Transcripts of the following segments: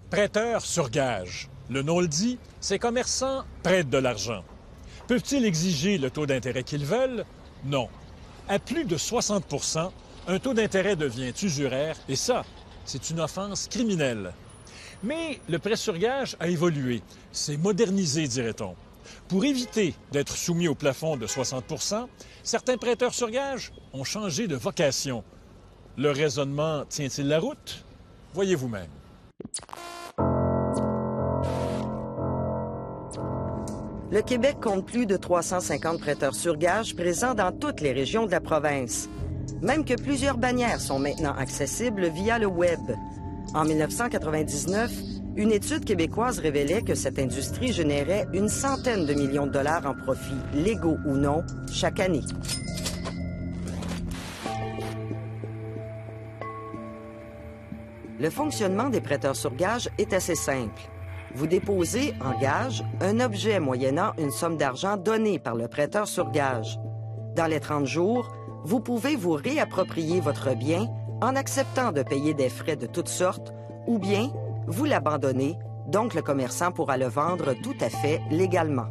Prêteurs sur gage. Le nom le dit, ces commerçants prêtent de l'argent. Peuvent-ils exiger le taux d'intérêt qu'ils veulent? Non. À plus de 60 %, un taux d'intérêt devient usuraire et ça, c'est une offense criminelle. Mais le prêt sur gage a évolué, s'est modernisé, dirait-on. Pour éviter d'être soumis au plafond de 60 %, certains prêteurs sur gage ont changé de vocation. Le raisonnement tient-il la route? Voyez vous-même. Le Québec compte plus de 350 prêteurs sur gage présents dans toutes les régions de la province. Même que plusieurs bannières sont maintenant accessibles via le web. En 1999, une étude québécoise révélait que cette industrie générait une centaine de millions de dollars en profits, légaux ou non, chaque année. Le fonctionnement des prêteurs sur gage est assez simple. Vous déposez en gage un objet moyennant une somme d'argent donnée par le prêteur sur gage. Dans les 30 jours, vous pouvez vous réapproprier votre bien en acceptant de payer des frais de toutes sortes ou bien vous l'abandonnez, donc le commerçant pourra le vendre tout à fait légalement.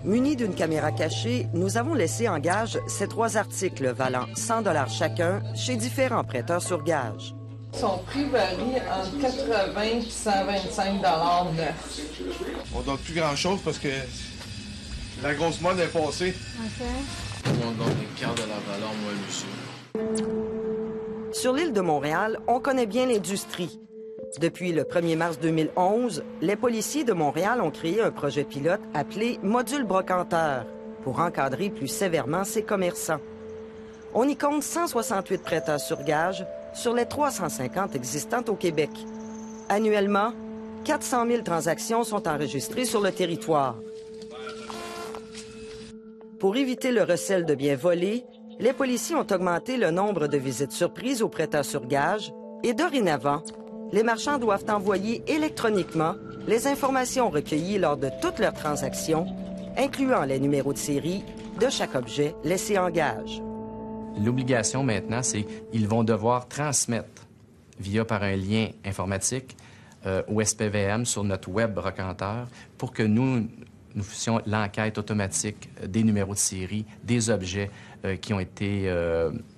Munis d'une caméra cachée, nous avons laissé en gage ces 3 articles valant 100 $ chacun chez différents prêteurs sur gage. Son prix varie entre 80 et 125 $ neuf. On donne plus grand-chose parce que la grosse mode est passée. OK. On donne un quart de la valeur, moi, monsieur. Sur l'île de Montréal, on connaît bien l'industrie. Depuis le 1er mars 2011, les policiers de Montréal ont créé un projet pilote appelé « Module brocanteur » pour encadrer plus sévèrement ces commerçants. On y compte 168 prêteurs sur gage sur les 350 existantes au Québec. Annuellement, 400 000 transactions sont enregistrées sur le territoire. Pour éviter le recel de biens volés, les policiers ont augmenté le nombre de visites surprises aux prêteurs sur gage et dorénavant, les marchands doivent envoyer électroniquement les informations recueillies lors de toutes leurs transactions, incluant les numéros de série de chaque objet laissé en gage. L'obligation maintenant, c'est qu'ils vont devoir transmettre par un lien informatique au SPVM sur notre web brocanteur pour que nous fassions l'enquête automatique des numéros de série, des objets qui ont été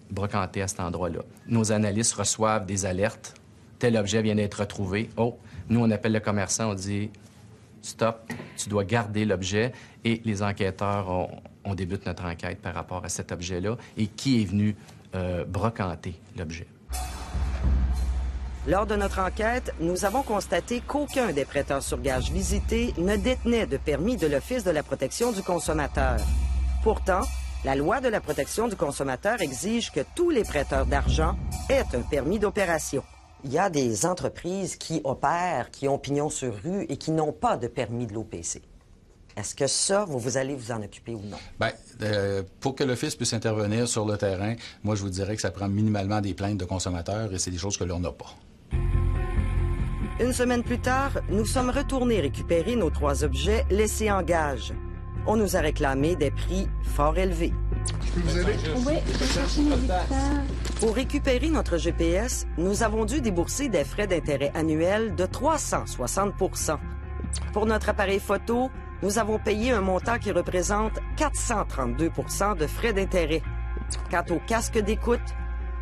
brocantés à cet endroit-là. Nos analystes reçoivent des alertes. Tel objet vient d'être retrouvé. Oh, nous, on appelle le commerçant, on dit « Stop, tu dois garder l'objet » et les enquêteurs, on débute notre enquête par rapport à cet objet-là et qui est venu brocanter l'objet. Lors de notre enquête, nous avons constaté qu'aucun des prêteurs sur gage visités ne détenait de permis de l'Office de la protection du consommateur. Pourtant, la loi de la protection du consommateur exige que tous les prêteurs d'argent aient un permis d'opération. Il y a des entreprises qui opèrent, qui ont pignon sur rue et qui n'ont pas de permis de l'OPC. Est-ce que ça, vous allez vous en occuper ou non? Bien, pour que l'Office puisse intervenir sur le terrain, moi, je vous dirais que ça prend minimalement des plaintes de consommateurs et c'est des choses que l'on n'a pas. Une semaine plus tard, nous sommes retournés récupérer nos 3 objets laissés en gage. On nous a réclamé des prix fort élevés. Je peux vous aider? Oui, je vais chercher mes écouteurs. Pour récupérer notre GPS, nous avons dû débourser des frais d'intérêt annuels de 360 %. Pour notre appareil photo, nous avons payé un montant qui représente 432 % de frais d'intérêt. Quant au casque d'écoute,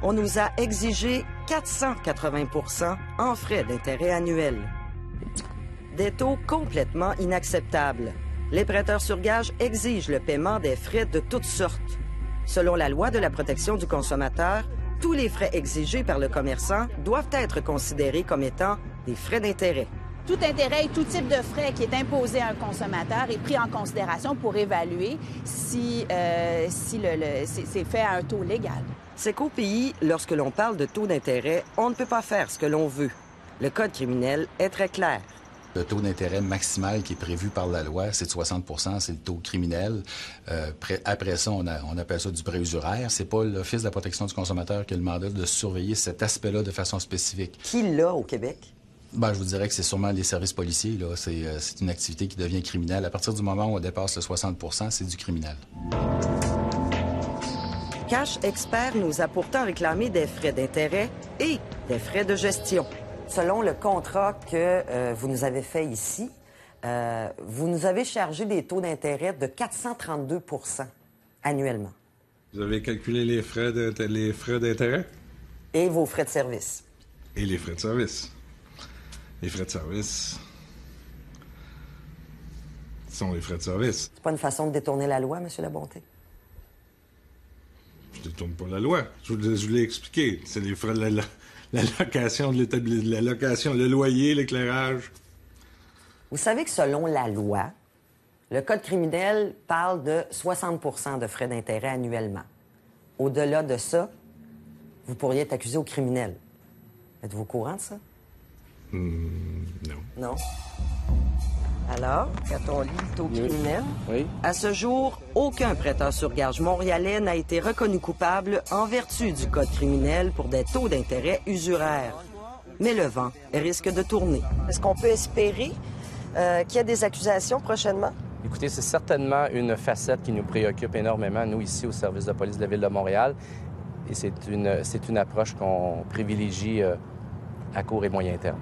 on nous a exigé 480 % en frais d'intérêt annuels. Des taux complètement inacceptables. Les prêteurs sur gage exigent le paiement des frais de toutes sortes. Selon la loi de la protection du consommateur, tous les frais exigés par le commerçant doivent être considérés comme étant des frais d'intérêt. Tout intérêt et tout type de frais qui est imposé à un consommateur est pris en considération pour évaluer si c'est fait à un taux légal. C'est qu'au pays, lorsque l'on parle de taux d'intérêt, on ne peut pas faire ce que l'on veut. Le code criminel est très clair. Le taux d'intérêt maximal qui est prévu par la loi, c'est de 60 %, c'est le taux criminel. Après ça, on appelle ça du préusuraire. C'est pas l'Office de la protection du consommateur qui a le mandat de surveiller cet aspect-là de façon spécifique. Qui l'a au Québec? Ben, je vous dirais que c'est sûrement les services policiers. Là. C'est une activité qui devient criminelle. À partir du moment où on dépasse le 60 %, c'est du criminel. Cash Expert nous a pourtant réclamé des frais d'intérêt et des frais de gestion. Selon le contrat que vous nous avez fait ici, vous nous avez chargé des taux d'intérêt de 432 % annuellement. Vous avez calculé les frais d'intérêt? Et vos frais de service. Et les frais de service. Les frais de service sont les frais de service. C'est pas une façon de détourner la loi, M. Labonté? Je détourne pas la loi. Je vous l'ai expliqué. C'est les frais de la location de l'établissement, la location, le loyer, l'éclairage. Vous savez que selon la loi, le Code criminel parle de 60 % de frais d'intérêt annuellement. Au-delà de ça, vous pourriez être accusé au criminel. Êtes-vous au courant de ça? Non. Non. Alors, quand on lit le taux criminel, à ce jour, aucun prêteur sur gage montréalais n'a été reconnu coupable en vertu du Code criminel pour des taux d'intérêt usuraires. Mais le vent risque de tourner. Est-ce qu'on peut espérer qu'il y a des accusations prochainement? Écoutez, c'est certainement une facette qui nous préoccupe énormément, nous, ici, au service de police de la Ville de Montréal. Et c'est une approche qu'on privilégie à court et moyen terme.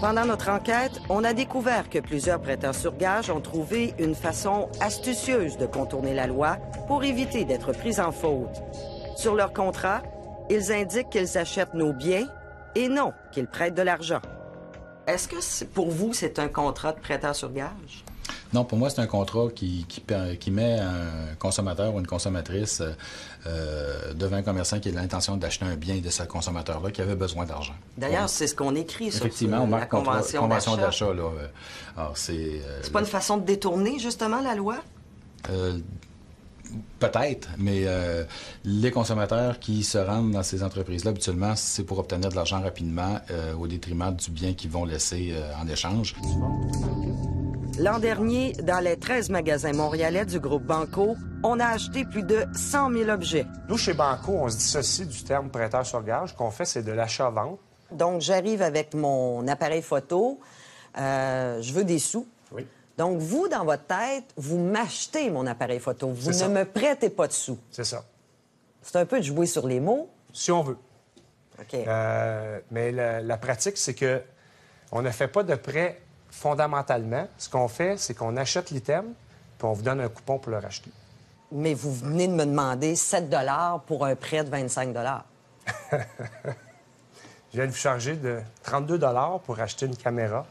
Pendant notre enquête, on a découvert que plusieurs prêteurs sur gage ont trouvé une façon astucieuse de contourner la loi pour éviter d'être pris en faute. Sur leur contrat, ils indiquent qu'ils achètent nos biens et non qu'ils prêtent de l'argent. Est-ce que pour vous, c'est un contrat de prêteur sur gage? Non, pour moi, c'est un contrat qui met un consommateur ou une consommatrice devant un commerçant qui a l'intention d'acheter un bien de ce consommateur-là qui avait besoin d'argent. D'ailleurs, c'est ce qu'on écrit sur effectivement, on la marque convention d'achat. Alors, c'est pas une façon de détourner, justement, la loi? Peut-être, mais les consommateurs qui se rendent dans ces entreprises-là, habituellement, c'est pour obtenir de l'argent rapidement au détriment du bien qu'ils vont laisser en échange. L'an dernier, dans les 13 magasins montréalais du groupe Banco, on a acheté plus de 100 000 objets. Nous, chez Banco, on se dissocie du terme prêteur sur gage. Ce qu'on fait, c'est de l'achat-vente. Donc, j'arrive avec mon appareil photo. Je veux des sous. Oui. Donc, vous, dans votre tête, vous m'achetez mon appareil photo. Vous ne me prêtez pas de sous. C'est ça. C'est un peu de jouer sur les mots. Si on veut. OK. Mais la pratique, c'est que on ne fait pas de prêt fondamentalement. Ce qu'on fait, c'est qu'on achète l'item, puis on vous donne un coupon pour le racheter. Mais vous venez de me demander 7 $ pour un prêt de 25 $. Je viens de vous charger de 32 $ pour acheter une caméra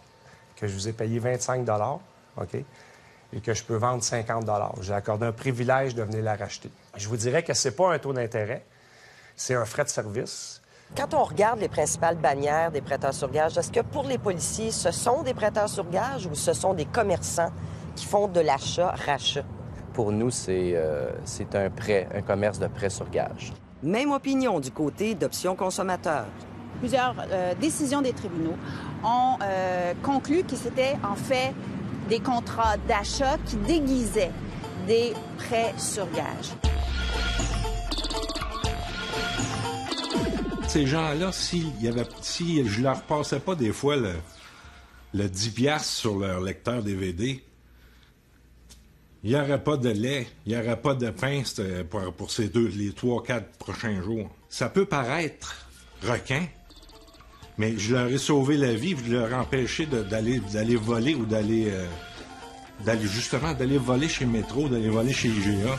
que je vous ai payé 25 $, OK? Et que je peux vendre 50 $. J'ai accordé un privilège de venir la racheter. Je vous dirais que c'est pas un taux d'intérêt, c'est un frais de service. Quand on regarde les principales bannières des prêteurs sur gage, est-ce que pour les policiers, ce sont des prêteurs sur gage ou ce sont des commerçants qui font de l'achat-rachat? Pour nous, c'est un prêt, un commerce de prêt sur gage. Même opinion du côté d'Options consommateurs. Plusieurs décisions des tribunaux ont conclu que c'était en fait des contrats d'achat qui déguisaient des prêts sur gage. Ces gens-là, si je leur passais pas des fois le 10$ sur leur lecteur DVD, il n'y aurait pas de lait, il n'y aurait pas de pain pour les 3-4 prochains jours. Ça peut paraître requin, mais je leur ai sauvé la vie, je leur ai empêché d'aller voler ou d'aller voler chez Métro, d'aller voler chez IGA.